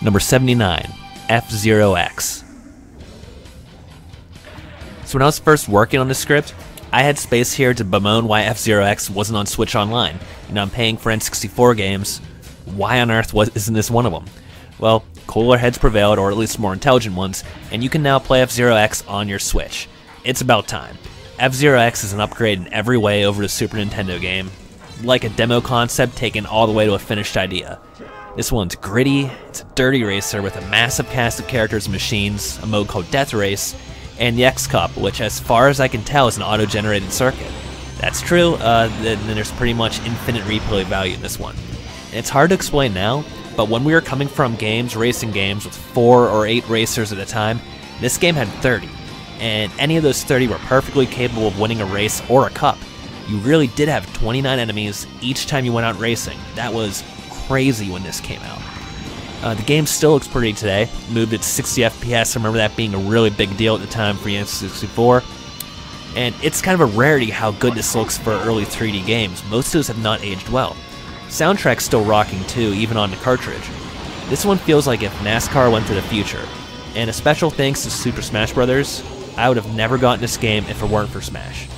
Number 79, F-Zero X. So when I was first working on the script, I had space here to bemoan why F-Zero X wasn't on Switch Online. You know, I'm paying for N64 games. Why on earth isn't this one of them? Well, cooler heads prevailed, or at least more intelligent ones, and you can now play F-Zero X on your Switch. It's about time. F-Zero X is an upgrade in every way over the Super Nintendo game, like a demo concept taken all the way to a finished idea. This one's gritty, it's a dirty racer with a massive cast of characters and machines, a mode called Death Race, and the X-Cup, which as far as I can tell is an auto-generated circuit. That's true, then there's pretty much infinite replay value in this one. And it's hard to explain now, but when we were coming from racing games with 4 or 8 racers at a time, this game had 30. And any of those 30 were perfectly capable of winning a race or a cup. You really did have 29 enemies each time you went out racing. That was crazy when this came out. The game still looks pretty today, moved at 60 FPS, I remember that being a really big deal at the time for the N64. And it's kind of a rarity how good this looks for early 3D games. Most of those have not aged well. Soundtrack's still rocking too, even on the cartridge. This one feels like if NASCAR went to the future. And a special thanks to Super Smash Bros. I would have never gotten this game if it weren't for Smash.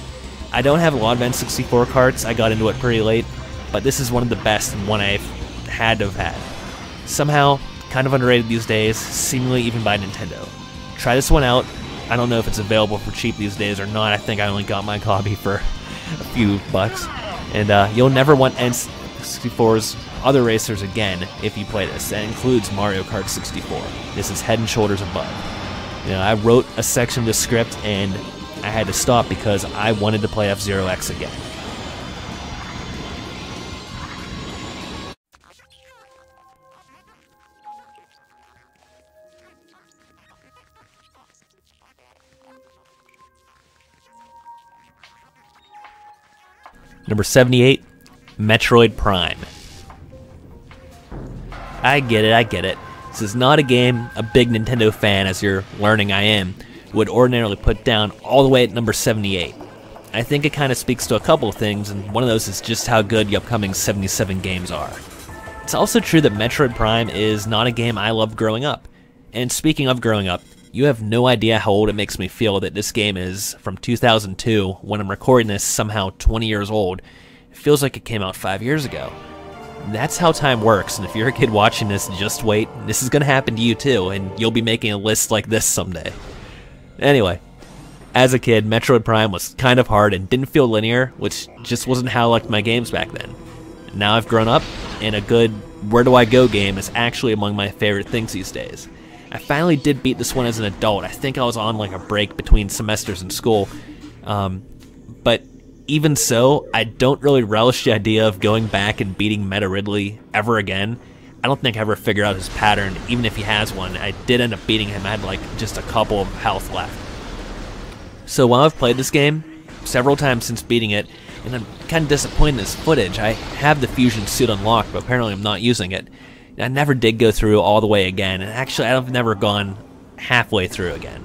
I don't have a lot of N64 carts, I got into it pretty late, but this is one of the best and one I've had to have had. Somehow, kind of underrated these days, seemingly even by Nintendo. Try this one out. I don't know if it's available for cheap these days or not. I think I only got my copy for a few bucks. And you'll never want N64's other racers again if you play this. That includes Mario Kart 64. This is head and shoulders above. You know, I wrote a section of the script and I had to stop because I wanted to play F-Zero X again. Number 78, Metroid Prime. I get it. This is not a game a big Nintendo fan, as you're learning I am, would ordinarily put down all the way at number 78. I think it kind of speaks to a couple of things, and one of those is just how good the upcoming 77 games are. It's also true that Metroid Prime is not a game I loved growing up. And speaking of growing up, you have no idea how old it makes me feel that this game is from 2002, when I'm recording this, somehow 20 years old. It feels like it came out 5 years ago. That's how time works, and if you're a kid watching this, just wait. This is going to happen to you too, and you'll be making a list like this someday. Anyway, as a kid, Metroid Prime was kind of hard and didn't feel linear, which just wasn't how I liked my games back then. Now I've grown up, and a good where do I go game is actually among my favorite things these days. I finally did beat this one as an adult. I think I was on like a break between semesters in school. But even so, I don't really relish the idea of going back and beating Meta Ridley ever again. I don't think I ever figured out his pattern, even if he has one. I did end up beating him. I had like just a couple of health left. So while I've played this game several times since beating it, and I'm kind of disappointed in this footage, I have the fusion suit unlocked, but apparently I'm not using it. I never did go through all the way again, and actually I've never gone halfway through again.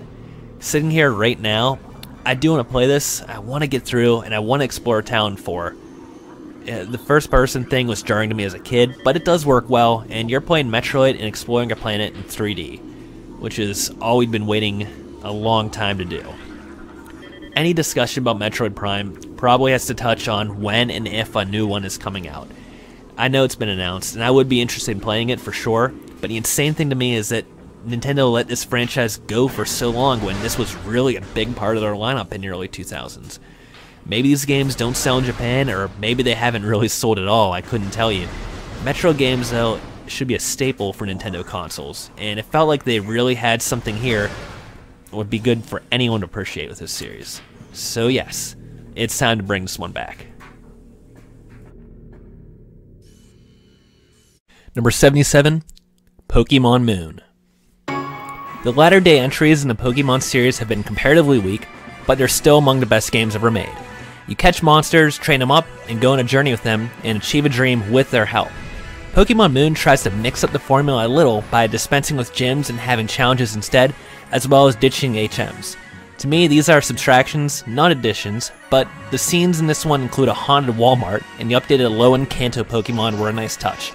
Sitting here right now, I do want to play this, I want to get through, and I want to explore Town 4. The first person thing was jarring to me as a kid, but it does work well, and you're playing Metroid and exploring a planet in 3D, which is all we've been waiting a long time to do. Any discussion about Metroid Prime probably has to touch on when and if a new one is coming out. I know it's been announced, and I would be interested in playing it for sure, but the insane thing to me is that Nintendo let this franchise go for so long when this was really a big part of their lineup in the early 2000s. Maybe these games don't sell in Japan, or maybe they haven't really sold at all, I couldn't tell you. Metro games, though, should be a staple for Nintendo consoles, and it felt like they really had something here that would be good for anyone to appreciate with this series. So yes, it's time to bring this one back. Number 77, Pokemon Moon. The latter-day entries in the Pokemon series have been comparatively weak, but they're still among the best games ever made. You catch monsters, train them up, and go on a journey with them, and achieve a dream with their help. Pokemon Moon tries to mix up the formula a little by dispensing with gyms and having challenges instead, as well as ditching HMs. To me, these are subtractions, not additions, but the scenes in this one include a haunted Walmart, and the updated Alolan Kanto Pokemon were a nice touch.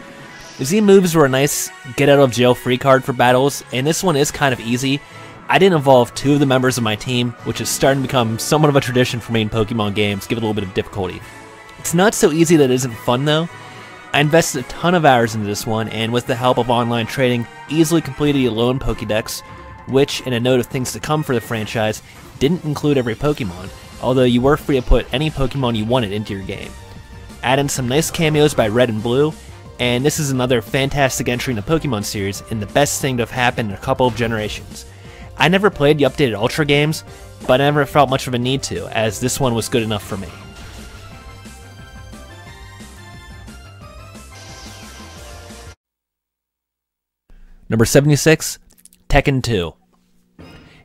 The Z moves were a nice get-out-of-jail-free card for battles, and this one is kind of easy. I didn't involve 2 of the members of my team, which is starting to become somewhat of a tradition for me in Pokemon games, give it a little bit of difficulty. It's not so easy that it isn't fun though. I invested a ton of hours into this one, and with the help of online trading, easily completed the Alone Pokédex, which, in a note of things to come for the franchise, didn't include every Pokemon, although you were free to put any Pokemon you wanted into your game. Add in some nice cameos by Red and Blue, and this is another fantastic entry in the Pokemon series, and the best thing to have happened in a couple of generations. I never played the updated Ultra games, but I never felt much of a need to, as this one was good enough for me. Number 76, Tekken 2.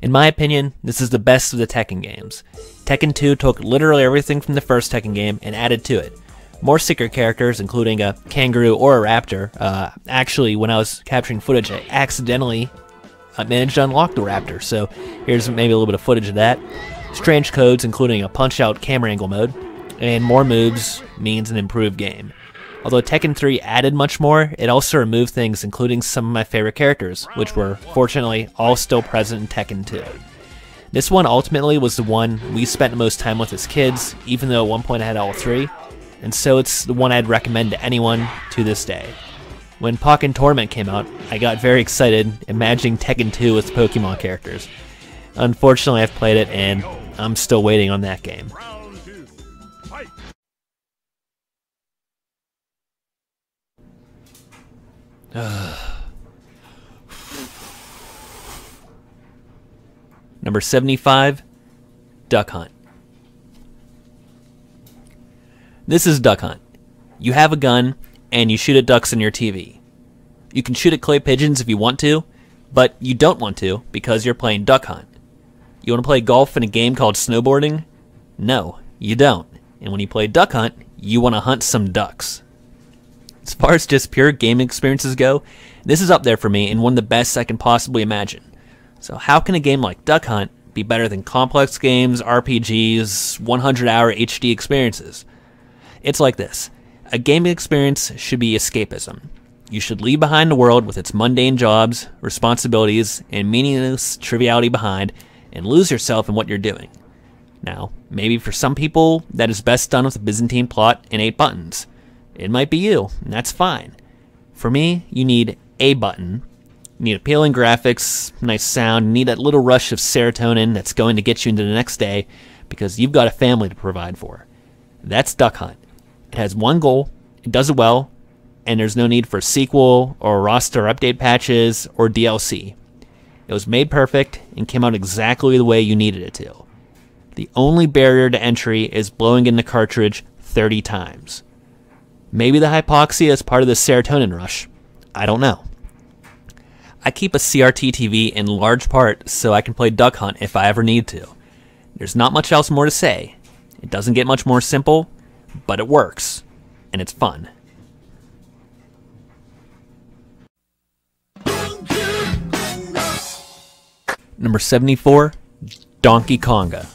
In my opinion, this is the best of the Tekken games. Tekken 2 took literally everything from the first Tekken game and added to it. More secret characters, including a kangaroo or a raptor. Actually, when I was capturing footage, I accidentally managed to unlock the raptor, so here's maybe a little bit of footage of that. Strange codes, including a punch-out camera angle mode, and more moves means an improved game. Although Tekken 3 added much more, it also removed things, including some of my favorite characters, which were, fortunately, all still present in Tekken 2. This one ultimately was the one we spent the most time with as kids, even though at one point I had all 3, and so it's the one I'd recommend to anyone to this day. When Pokken Tournament came out, I got very excited imagining Tekken 2 with Pokemon characters. Unfortunately, I've played it and I'm still waiting on that game. Number 75, Duck Hunt. This is Duck Hunt. You have a gun, and you shoot at ducks in your TV. You can shoot at clay pigeons if you want to, but you don't want to because you're playing Duck Hunt. You want to play golf in a game called snowboarding? No, you don't. And when you play Duck Hunt, you want to hunt some ducks. As far as just pure gaming experiences go, this is up there for me and one of the best I can possibly imagine. So how can a game like Duck Hunt be better than complex games, RPGs, 100-hour HD experiences? It's like this. A gaming experience should be escapism. You should leave behind the world with its mundane jobs, responsibilities, and meaningless triviality behind, and lose yourself in what you're doing. Now, maybe for some people, that is best done with a Byzantine plot and 8 buttons. It might be you, and that's fine. For me, you need a button. You need appealing graphics, nice sound, you need that little rush of serotonin that's going to get you into the next day because you've got a family to provide for. That's Duck Hunt. It has one goal, it does it well, and there's no need for a sequel or roster update patches or DLC. It was made perfect and came out exactly the way you needed it to. The only barrier to entry is blowing in the cartridge 30 times. Maybe the hypoxia is part of the serotonin rush. I don't know. I keep a CRT TV in large part so I can play Duck Hunt if I ever need to. There's not much else more to say. It doesn't get much more simple, but it works, and it's fun. Number 74, Donkey Konga.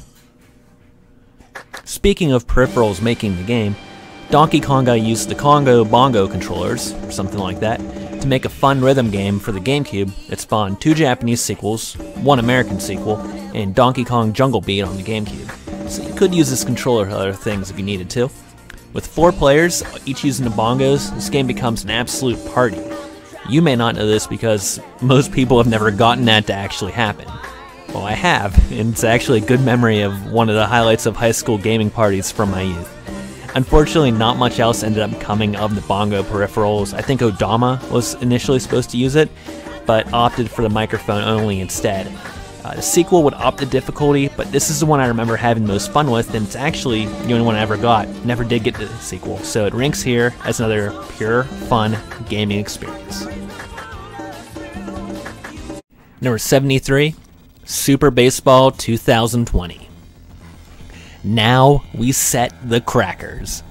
Speaking of peripherals making the game, Donkey Konga used the Congo Bongo controllers, or something like that, to make a fun rhythm game for the Gamecube that spawned 2 Japanese sequels, 1 American sequel, and Donkey Kong Jungle Beat on the Gamecube. So you could use this controller for other things if you needed to. With 4 players, each using the bongos, this game becomes an absolute party. You may not know this because most people have never gotten that to actually happen. Well, I have, and it's actually a good memory of one of the highlights of high school gaming parties from my youth. Unfortunately, not much else ended up coming of the bongo peripherals. I think Odama was initially supposed to use it, but opted for the microphone only instead. The sequel would opt the difficulty, but this is the one I remember having the most fun with, and it's actually the only one I ever got. Never did get to the sequel, so it ranks here as another pure, fun gaming experience. Number 73, Super Baseball 2020. Now we set the crackers.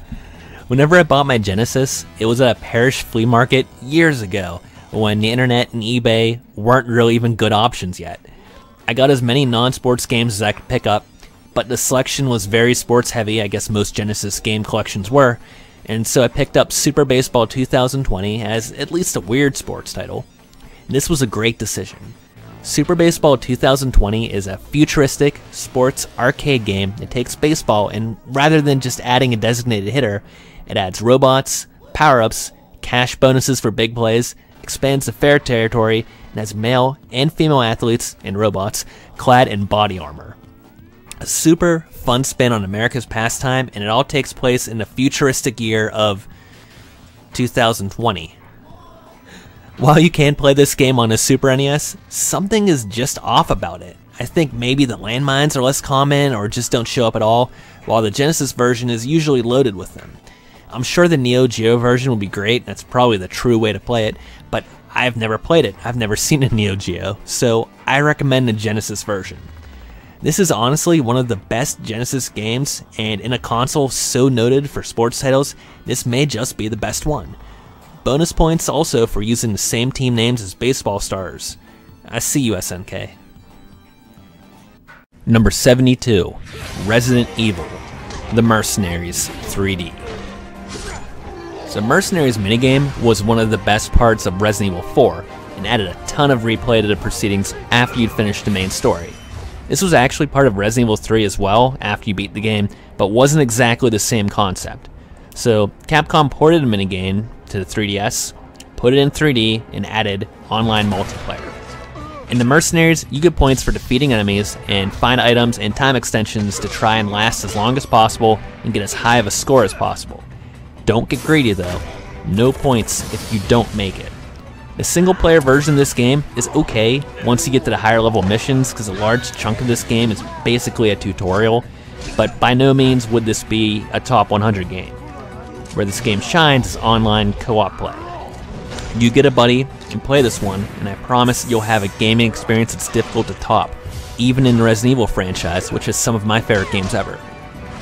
Whenever I bought my Genesis, it was at a parish flea market years ago, when the internet and eBay weren't really even good options yet. I got as many non-sports games as I could pick up, but the selection was very sports heavy, I guess most Genesis game collections were, and so I picked up Super Baseball 2020 as at least a weird sports title. This was a great decision. Super Baseball 2020 is a futuristic sports arcade game that takes baseball and rather than just adding a designated hitter, it adds robots, power-ups, cash bonuses for big plays, expands the fair territory, and has male and female athletes and robots clad in body armor. A super fun spin on America's pastime, and it all takes place in the futuristic year of 2020. While you can play this game on a Super NES, something is just off about it. I think maybe the landmines are less common or just don't show up at all, while the Genesis version is usually loaded with them. I'm sure the Neo Geo version will be great, that's probably the true way to play it, but I've never played it, I've never seen a Neo Geo, so I recommend the Genesis version. This is honestly one of the best Genesis games, and in a console so noted for sports titles, this may just be the best one. Bonus points also for using the same team names as baseball stars. I see you, SNK. Number 72, Resident Evil, The Mercenaries 3D. So Mercenaries minigame was one of the best parts of Resident Evil 4, and added a ton of replay to the proceedings after you'd finished the main story. This was actually part of Resident Evil 3 as well, after you beat the game, but wasn't exactly the same concept. So Capcom ported a minigame to the 3DS, put it in 3D, and added online multiplayer. In the Mercenaries, you get points for defeating enemies, and find items and time extensions to try and last as long as possible and get as high of a score as possible. Don't get greedy though, no points if you don't make it. The single player version of this game is okay once you get to the higher level missions, because a large chunk of this game is basically a tutorial, but by no means would this be a top 100 game. Where this game shines is online co-op play. You get a buddy and play this one, and I promise you'll have a gaming experience that's difficult to top, even in the Resident Evil franchise, which is some of my favorite games ever.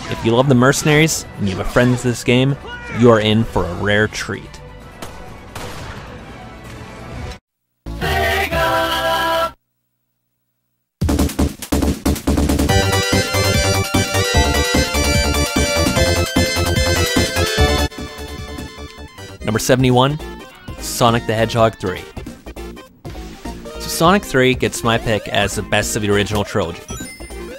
If you love the Mercenaries and you have a friend with this game, you are in for a rare treat. Number 71, Sonic the Hedgehog 3. So Sonic 3 gets my pick as the best of the original trilogy.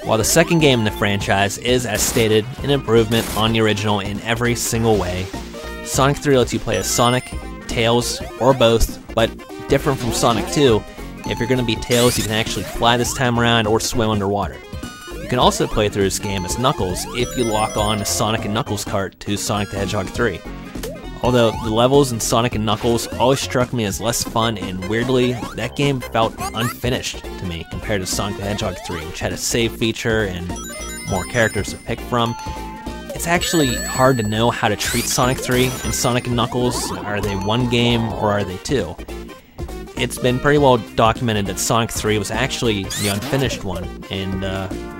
While the second game in the franchise is, as stated, an improvement on the original in every single way, Sonic 3 lets you play as Sonic, Tails, or both, but different from Sonic 2, if you're going to be Tails you can actually fly this time around or swim underwater. You can also play through this game as Knuckles if you lock on the Sonic and Knuckles cart to Sonic the Hedgehog 3. Although the levels in Sonic and Knuckles always struck me as less fun, and weirdly, that game felt unfinished to me compared to Sonic the Hedgehog 3, which had a save feature and more characters to pick from. It's actually hard to know how to treat Sonic 3 and Sonic and Knuckles. Are they one game or are they two? It's been pretty well documented that Sonic 3 was actually the unfinished one, and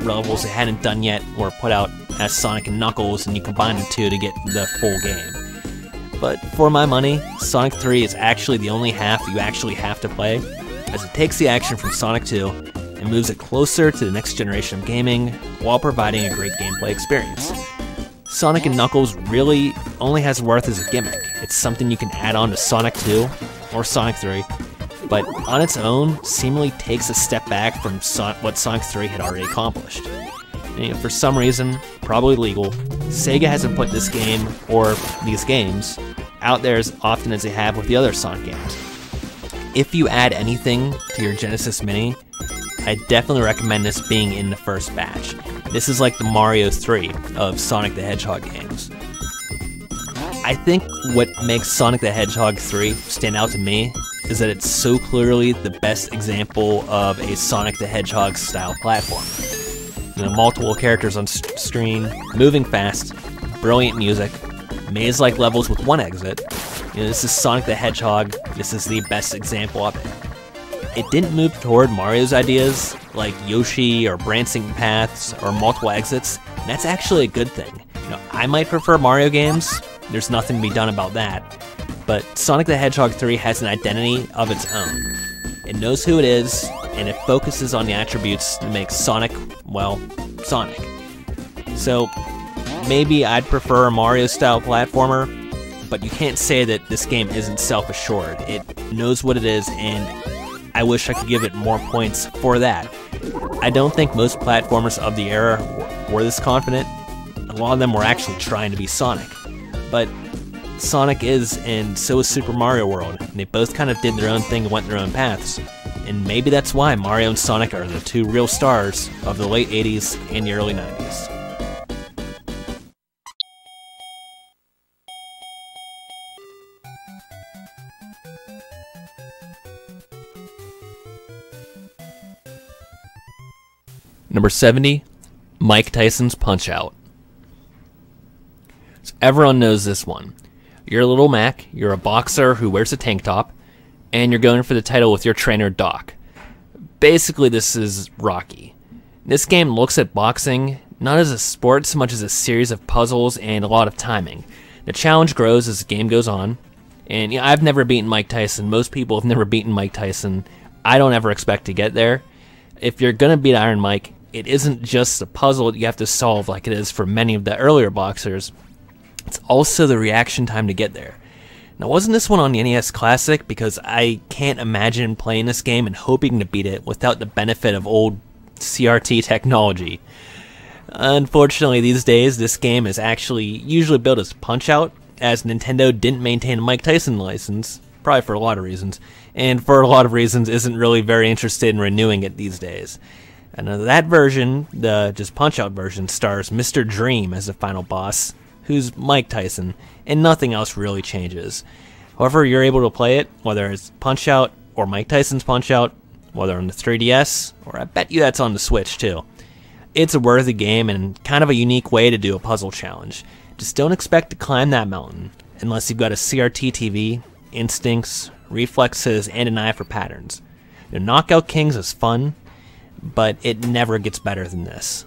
levels they hadn't done yet were put out as Sonic and Knuckles, and you combine the two to get the full game. But for my money, Sonic 3 is actually the only half you actually have to play, as it takes the action from Sonic 2 and moves it closer to the next generation of gaming while providing a great gameplay experience. Sonic and Knuckles really only has worth as a gimmick. It's something you can add on to Sonic 2 or Sonic 3, but on its own seemingly takes a step back from what Sonic 3 had already accomplished. And for some reason, probably legal, Sega hasn't put this game, or these games, out there as often as they have with the other Sonic games. If you add anything to your Genesis Mini, I definitely recommend this being in the first batch. This is like the Mario 3 of Sonic the Hedgehog games. I think what makes Sonic the Hedgehog 3 stand out to me is that it's so clearly the best example of a Sonic the Hedgehog style platform. You know, multiple characters on screen, moving fast, brilliant music, maze-like levels with one exit. You know, this is Sonic the Hedgehog. This is the best example of it. It didn't move toward Mario's ideas, like Yoshi or branching paths or multiple exits, and that's actually a good thing. You know, I might prefer Mario games, there's nothing to be done about that, but Sonic the Hedgehog 3 has an identity of its own. It knows who it is, and it focuses on the attributes that make Sonic, well, Sonic. So, maybe I'd prefer a Mario-style platformer, but you can't say that this game isn't self-assured. It knows what it is, and I wish I could give it more points for that. I don't think most platformers of the era were this confident. A lot of them were actually trying to be Sonic. But Sonic is, and so is Super Mario World, and they both kind of did their own thing and went their own paths. And maybe that's why Mario and Sonic are the two real stars of the late 80s and the early 90s. Number 70, Mike Tyson's Punch-Out! So everyone knows this one. You're a little Mac, you're a boxer who wears a tank top, and you're going for the title with your trainer Doc. Basically, this is Rocky. This game looks at boxing not as a sport so much as a series of puzzles and a lot of timing. The challenge grows as the game goes on, and I've never beaten Mike Tyson. Most people have never beaten Mike Tyson. I don't ever expect to get there. If you're going to beat Iron Mike, it isn't just a puzzle that you have to solve like it is for many of the earlier boxers. It's also the reaction time to get there. Now, wasn't this one on the NES Classic? Because I can't imagine playing this game and hoping to beat it without the benefit of old CRT technology. Unfortunately, these days, this game is actually usually built as Punch-Out, as Nintendo didn't maintain a Mike Tyson license, probably for a lot of reasons, and for a lot of reasons isn't really very interested in renewing it these days. And that version, the just Punch-Out version, stars Mr. Dream as the final boss, who's Mike Tyson, and nothing else really changes. However, you're able to play it, whether it's Punch-Out or Mike Tyson's Punch-Out, whether on the 3DS, or I bet you that's on the Switch too. It's a worthy game and kind of a unique way to do a puzzle challenge. Just don't expect to climb that mountain, unless you've got a CRT TV, instincts, reflexes, and an eye for patterns. Knockout Kings is fun, but it never gets better than this.